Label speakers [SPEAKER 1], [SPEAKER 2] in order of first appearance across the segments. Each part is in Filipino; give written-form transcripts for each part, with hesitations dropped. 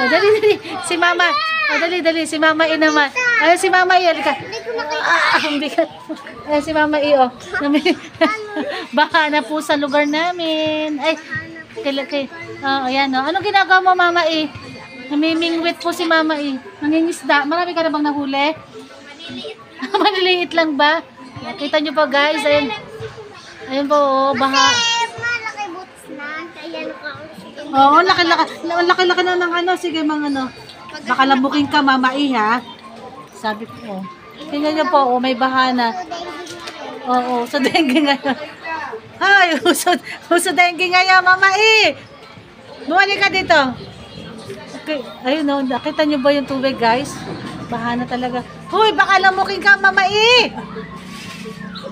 [SPEAKER 1] Oh, dali, dali. Si Mama. Oh, dali, dali. Si Mama I naman. Ayun, si Mama I. Halika. Ang bigat. Ayun, si Mama I, oh. Baka na po sa lugar namin. Ay, ayan, oh. Anong ginagawa mo, Mama I? Namimingwit po si Mama I. Nangingisda. Marami ka na bang nahuli? Maliliit lang ba? Kita nyo pa, guys. Ayun. Ayun po, oh. Baka.
[SPEAKER 2] Malaki boots na. Kaya
[SPEAKER 1] Oo, laki-laki na ng ano. Sige, mga ano. Baka labukin ka, Mama I, ha? Sabi ko, oh. Tingnan nyo po, oh, may bahana. Oo, sa dengue ngayon. Ay, uso dengue ngayon, Mama I. Bumalik ka dito. Okay, ayun, oh. Nakita nyo ba yung tubig, guys? Bahana talaga. Huy, baka lamukin ka, Mama I.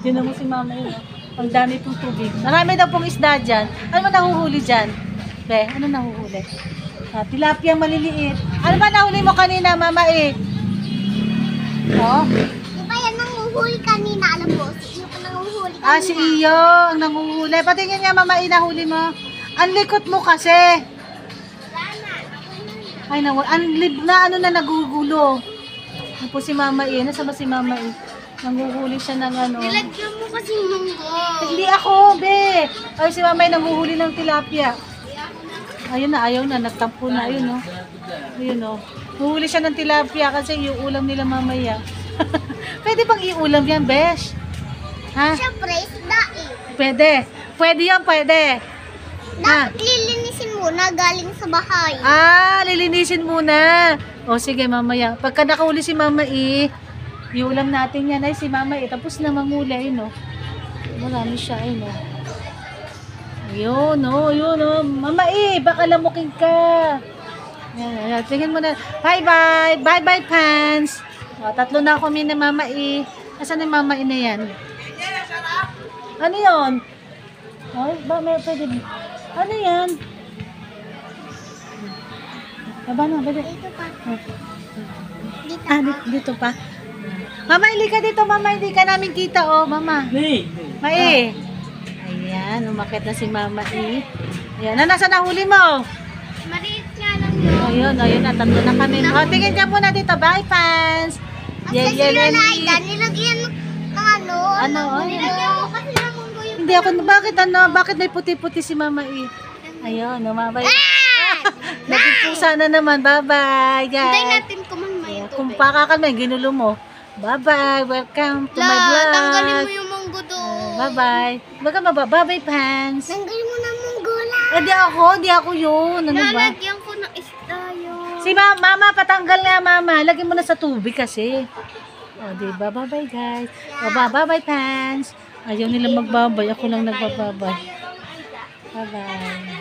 [SPEAKER 1] Yun mo si Mama I, oh. Ang dami pong tubig. Marami daw pong isda dyan. Ano ba nahuhuli dyan? Be, ano nahuhuli? Tilapia maliliit. Ano ba nahuli mo kanina, Mama I? Oh?
[SPEAKER 2] Di ba yan nanguhuli kanina? Alam mo, si Iyo pa nanguhuli kanina.
[SPEAKER 1] Ah, si Iyo ang nanguhuli. Patingin nga, Mama I, nahuli mo. Ang likot mo kasi. Ay, ano na nagugulo. Ano po si Mama I? Nasa ba si Mama I? Nanguhuli siya ng ano.
[SPEAKER 2] Nilagyan mo kasi munggo.
[SPEAKER 1] Hindi ako, be. Ay, si Mama I nanguhuli ng tilapia. Ayun na, ayaw na. Nagtampo na. Ayun, no. Ayun, no. Huhuli siya ng tilapia kasi iuulam nila mamaya. Pwede bang iulam yan, besh? Ha?
[SPEAKER 2] Siyempre, isda eh.
[SPEAKER 1] Pwede. Pwede yan, pwede.
[SPEAKER 2] Dapat lilinisin muna galing sa bahay.
[SPEAKER 1] Ah, lilinisin muna. O, sige, mamaya. Pagka nakahuli si Mama I, iulam natin yan. Ay, si Mama I, tapos na manguli. Ayun, no. Marami siya, ayun, no. Ayun, no. Ayun, no. Mama I, baka lamukin ka. Ayan, tingin mo na. Bye-bye. Bye-bye, pants. O, 3 na kami na Mama I. Asan yung Mama I na yan? Ano yun? Ay, ba, may pwede. Ano yan? Baba na, baba.
[SPEAKER 2] Dito pa. Dito
[SPEAKER 1] Ah, dito pa. Mama, hindi ka dito, Mama. Hindi ka namin kita, oh, Mama. Mai. Ayan, umakit na si Mama I. Ayan, nasa nahuli mo?
[SPEAKER 2] Maliit nga lang yun.
[SPEAKER 1] Ayun na, 3 na kami. O, tingin ka muna dito. Bye, fans.
[SPEAKER 2] Kasi sila na Aida, nilagyan ng ano.
[SPEAKER 1] Ano?
[SPEAKER 2] Nilagyan mo kasi ng munggo yung...
[SPEAKER 1] Hindi ako, bakit may puti-puti si Mama I? Ayun, umabay. Naging pusa na naman. Bye-bye, guys.
[SPEAKER 2] Hintayin natin kumain ito.
[SPEAKER 1] Kung baka kami, ginulo mo. Bye-bye. Welcome to my vlog.
[SPEAKER 2] Tanggalin mo yung munggo doon.
[SPEAKER 1] Bye-bye. Bye-bye, fans.
[SPEAKER 2] Tanggalin mo na munggo lang.
[SPEAKER 1] Di ako yun. Ano ba?
[SPEAKER 2] Lalagyan ko ng isda yun.
[SPEAKER 1] Si Mama, patanggal nga, Mama. Lagyan mo na sa tubig kasi. O, diba? Bye-bye, guys. O, bye-bye, fans. Ayaw nila magbabay. Ako lang nagbababay. Bye-bye.